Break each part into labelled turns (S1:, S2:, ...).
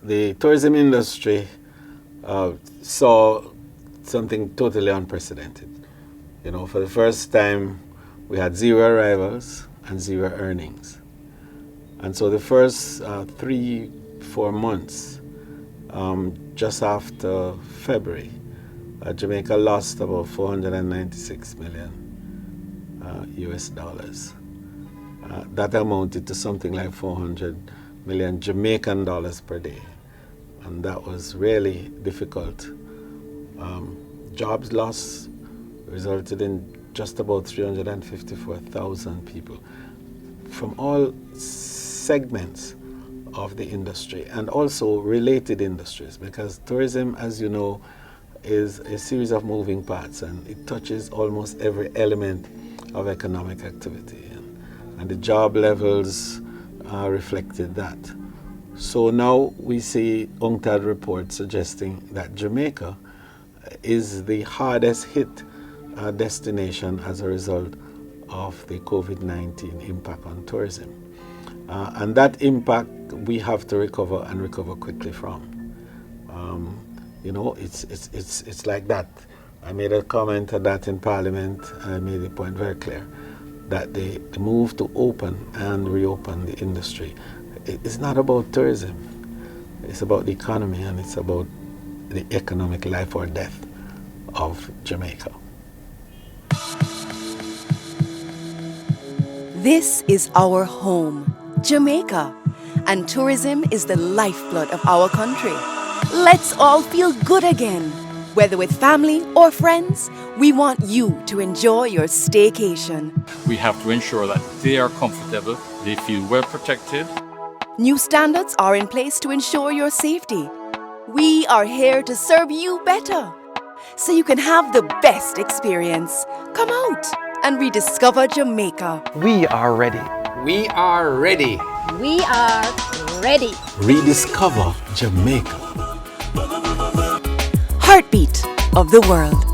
S1: the tourism industry saw something totally unprecedented. For the first time, we had 0 arrivals and 0 earnings. And so the first 3-4 months, just after February, Jamaica lost about 496 million US dollars. That amounted to something like 400 million Jamaican dollars per day. And that was really difficult. Jobs loss resulted in just about 354,000 people from all segments of the industry and also related industries, because tourism, as you know, is a series of moving parts and it touches almost every element of economic activity. And the job levels reflected that. So now we see UNCTAD reports suggesting that Jamaica is the hardest hit destination as a result of the COVID-19 impact on tourism. And that impact we have to recover and recover quickly from. It's like that. I made a comment on that in Parliament, and I made the point very clear that the move to open and reopen the industry, it's not about tourism. It's about the economy, and it's about the economic life or death of Jamaica.
S2: This is our home, Jamaica, and tourism is the lifeblood of our country. Let's all feel good again. Whether with family or friends, we want you to enjoy your staycation.
S3: We have to ensure that they are comfortable, they feel well protected.
S2: New standards are in place to ensure your safety. We are here to serve you better, so you can have the best experience. Come out and rediscover Jamaica.
S4: We are ready.
S5: We are ready.
S6: We are ready.
S1: Rediscover Jamaica.
S2: Heartbeat of the world.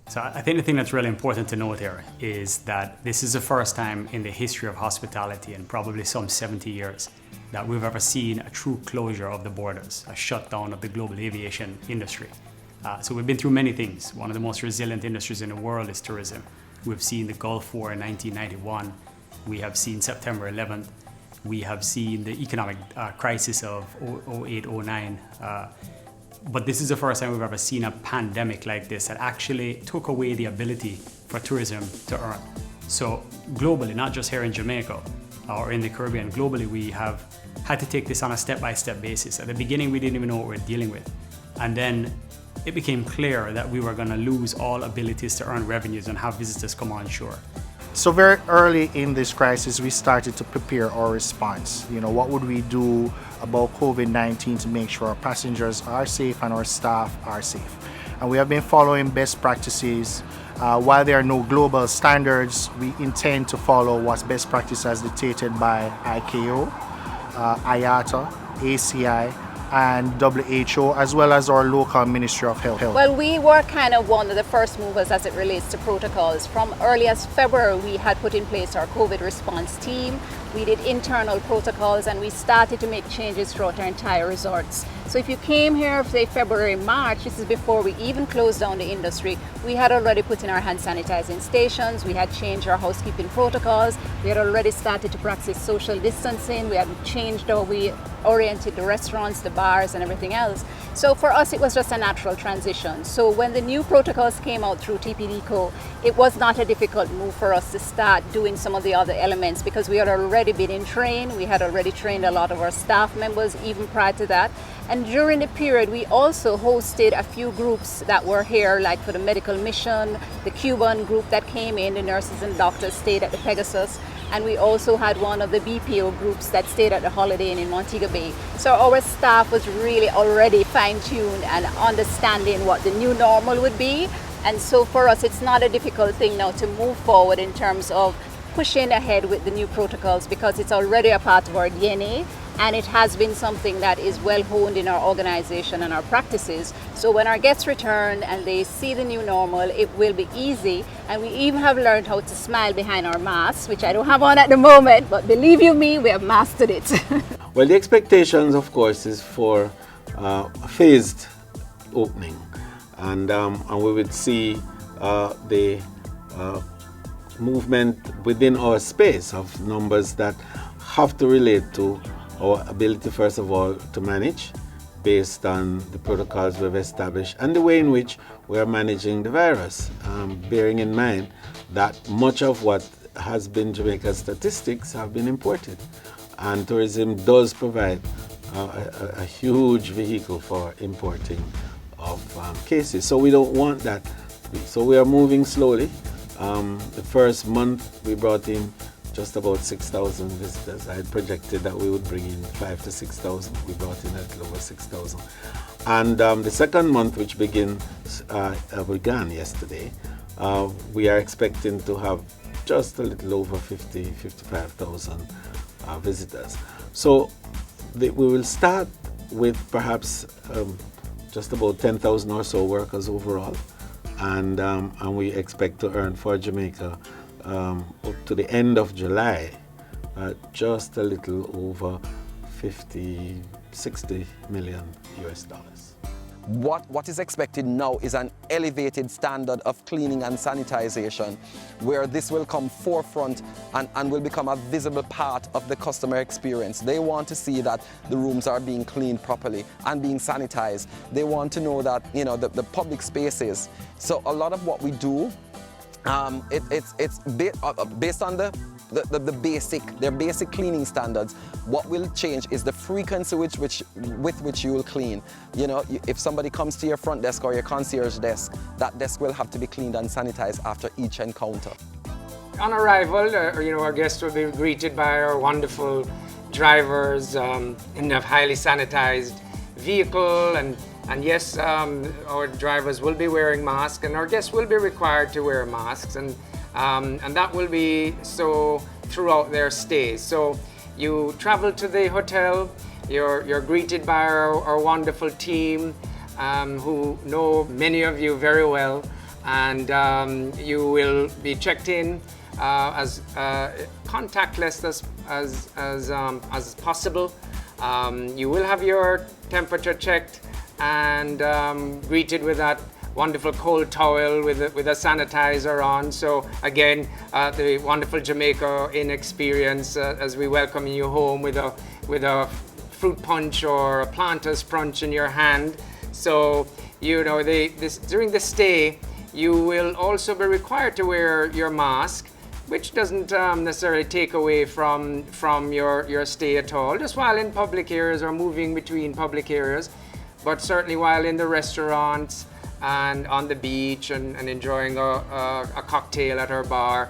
S7: So I think the thing that's really important to note here is that this is the first time in the history of hospitality in probably some 70 years that we've ever seen a true closure of the borders, a shutdown of the global aviation industry. So we've been through many things. One of the most resilient industries in the world is tourism. We've seen the Gulf War in 1991. We have seen September 11th. We have seen the economic crisis of 08, 09. But this is the first time we've ever seen a pandemic like this that actually took away the ability for tourism to earn. So globally, not just here in Jamaica or in the Caribbean, globally we have had to take this on a step-by-step basis. At the beginning, we didn't even know what we were dealing with. And then it became clear that we were going to lose all abilities to earn revenues and have visitors come on shore.
S4: So very early in this crisis, we started to prepare our response. What would we do about COVID-19 to make sure our passengers are safe and our staff are safe? And we have been following best practices. While there are no global standards, we intend to follow what's best practice as dictated by ICAO, IATA, ACI, and WHO, as well as our local Ministry of Health.
S6: Well, we were kind of one of the first movers as it relates to protocols. From early as February, we had put in place our COVID response team. We did internal protocols and we started to make changes throughout our entire resorts. So if you came here, say February, March, this is before we even closed down the industry, we had already put in our hand sanitizing stations, we had changed our housekeeping protocols, we had already started to practice social distancing, we had changed how we oriented the restaurants, the bars and everything else. So for us, it was just a natural transition. So when the new protocols came out through TPDCO, it was not a difficult move for us to start doing some of the other elements because we had already been in train. We had already trained a lot of our staff members even prior to that. And during the period, we also hosted a few groups that were here, like for the medical mission, the Cuban group that came in, the nurses and doctors stayed at the Pegasus. And we also had one of the BPO groups that stayed at the Holiday Inn in Montego Bay. So our staff was really already fine-tuned and understanding what the new normal would be. And so for us, it's not a difficult thing now to move forward in terms of pushing ahead with the new protocols because it's already a part of our DNA and it has been something that is well honed in our organization and our practices. So when our guests return and they see the new normal, it will be easy. And we even have learned how to smile behind our masks, which I don't have on at the moment, but believe you me, we have mastered it.
S1: Well, the expectations, of course, is for a phased opening, and we would see the movement within our space of numbers that have to relate to our ability, first of all, to manage based on the protocols we've established and the way in which we are managing the virus, bearing in mind that much of what has been Jamaica's statistics have been imported. And tourism does provide a huge vehicle for importing of cases. So we don't want that. So we are moving slowly. The first month we brought in just about 6,000 visitors. I had projected that we would bring in 5,000 to 6,000. We brought in a little over 6,000. And the second month, which began yesterday, we are expecting to have just a little over 55,000 visitors. So we will start with perhaps just about 10,000 or so workers overall, and we expect to earn for Jamaica up to the end of July just a little over 60 million US dollars.
S8: What is expected now is an elevated standard of cleaning and sanitization, where this will come forefront and will become a visible part of the customer experience. They want to see that the rooms are being cleaned properly and being sanitized. They want to know that, you know, the public spaces. So a lot of what we do, it's based on their basic cleaning standards. What will change is the frequency with which you will clean. You know, if somebody comes to your front desk or your concierge desk, that desk will have to be cleaned and sanitized after each encounter.
S5: On arrival, our guests will be greeted by our wonderful drivers in a highly sanitized vehicle, and yes, our drivers will be wearing masks, and our guests will be required to wear masks, and that will be so throughout their stay. So you travel to the hotel, you're greeted by our wonderful team who know many of you very well, and you will be checked in as contactless as possible. You will have your temperature checked and greeted with that wonderful cold towel with a sanitizer on. So again, the wonderful Jamaica Inn experience as we welcome you home with a fruit punch or a planter's punch in your hand. So during the stay, you will also be required to wear your mask, which doesn't necessarily take away from your stay at all, just while in public areas or moving between public areas, but certainly while in the restaurants and on the beach and enjoying a cocktail at our bar,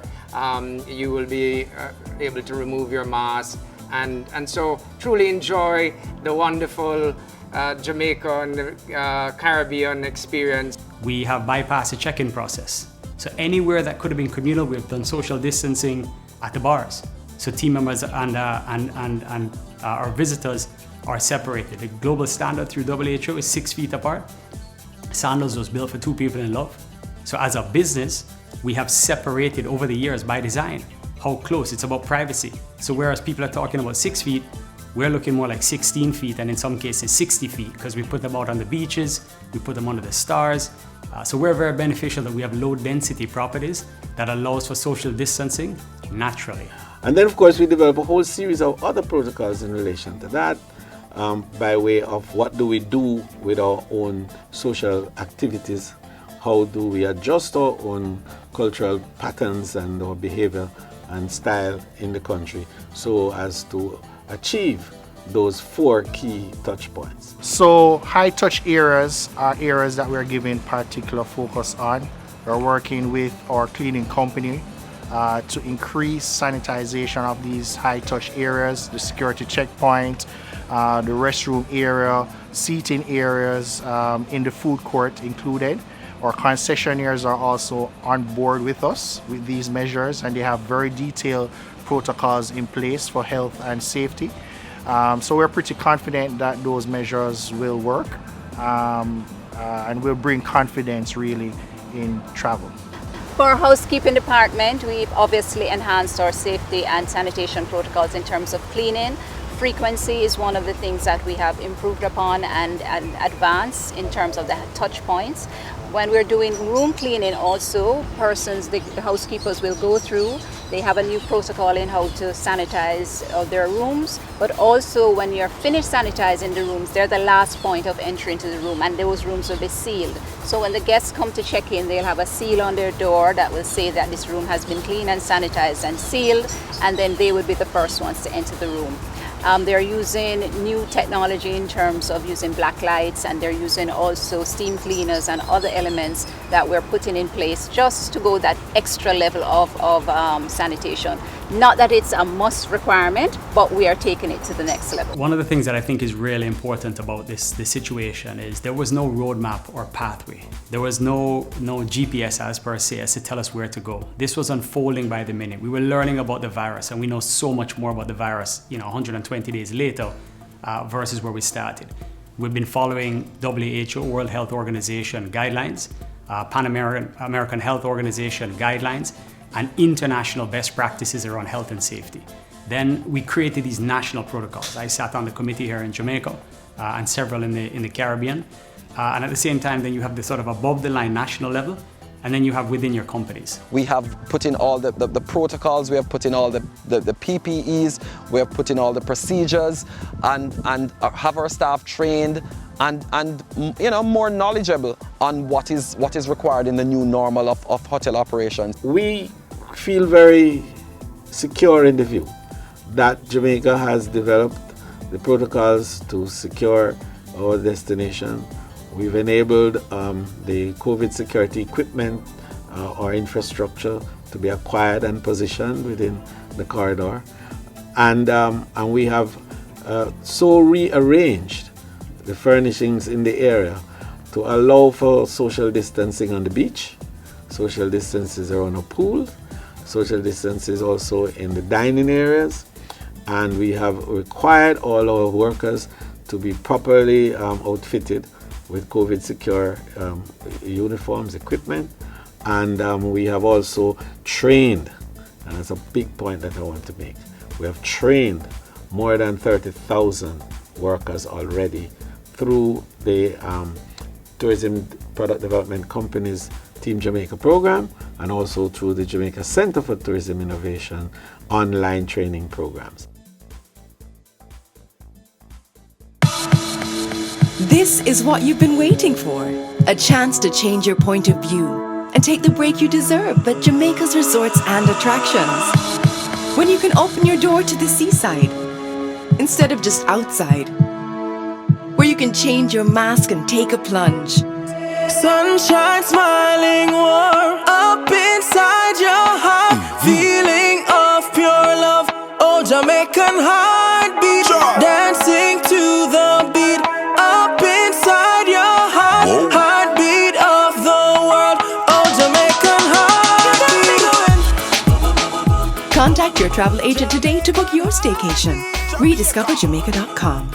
S5: you will be able to remove your mask and so truly enjoy the wonderful Jamaica and the Caribbean experience. We have bypassed the check-in process. So anywhere that could have been communal, we've done social distancing at the bars. So team members and our visitors are separated. The global standard through WHO is 6 feet apart. Sandals was built for 2 people in love. So as a business, we have separated over the years by design how close. It's about privacy. So whereas people are talking about 6 feet, we're looking more like 16 feet and in some cases 60 feet because we put them out on the beaches, we put them under the stars. So we're very beneficial that we have low density properties that allows for social distancing naturally.
S1: And then of course we develop a whole series of other protocols in relation to that. By way of what do we do with our own social activities, how do we adjust our own cultural patterns and our behavior and style in the country so as to achieve those 4 key touch points.
S4: So high touch areas are areas that we're giving particular focus on. We're working with our cleaning company to increase sanitization of these high touch areas, the security checkpoint, the restroom area, seating areas in the food court included. Our concessionaires are also on board with us with these measures, and they have very detailed protocols in place for health and safety. So we're pretty confident that those measures will work and will bring confidence really in travel.
S6: For our housekeeping department, we've obviously enhanced our safety and sanitation protocols in terms of cleaning. frequency is one of the things that we have improved upon and advanced in terms of the touch points. When we're doing room cleaning also, the housekeepers will go through. They have a new protocol in how to sanitize their rooms, but also when you're finished sanitizing the rooms, they're the last point of entry into the room, and those rooms will be sealed. So when the guests come to check in, they'll have a seal on their door that will say that this room has been cleaned and sanitized and sealed, and then they will be the first ones to enter the room. They're using new technology in terms of using black lights, and they're using also steam cleaners and other elements that we're putting in place just to go that extra level of sanitation. Not that it's a must requirement, but we are taking it to the next level.
S7: One of the things that I think is really important about this situation is there was no roadmap or pathway. There was no GPS as per se as to tell us where to go. This was unfolding by the minute. We were learning about the virus, and we know so much more about the virus, 120 days later versus where we started. We've been following WHO, World Health Organization guidelines, Pan-American Health Organization guidelines, and international best practices around health and safety. Then we created these national protocols. I sat on the committee here in Jamaica and several in the Caribbean. And at the same time, then you have the sort of above the line national level, and then you have within your companies.
S8: We have put in all the protocols, we have put in all the PPEs, we have put in all the procedures, and have our staff trained and more knowledgeable on what is required in the new normal of hotel operations.
S1: We feel very secure in the view that Jamaica has developed the protocols to secure our destination. We've enabled the COVID security equipment or infrastructure to be acquired and positioned within the corridor. And we have so rearranged the furnishings in the area to allow for social distancing on the beach, social distances around a pool, social distances also in the dining areas, and we have required all our workers to be properly outfitted with COVID secure uniforms, equipment, and we have also trained, and that's a big point that I want to make, we have trained more than 30,000 workers already through the Tourism Product Development Company's Team Jamaica program, and also through the Jamaica Center for Tourism Innovation online training programs.
S2: This is what you've been waiting for. A chance to change your point of view and take the break you deserve at Jamaica's resorts and attractions. When you can open your door to the seaside instead of just outside. Where you can change your mask and take a plunge.
S9: Sunshine smiling warm up inside your heart. Feeling of pure love. Oh, Jamaican heartbeat. Dancing to the beat. Up inside your heart. Whoa. Heartbeat of the world. Oh, Jamaican heartbeat.
S2: Contact your travel agent today to book your staycation. RediscoverJamaica.com.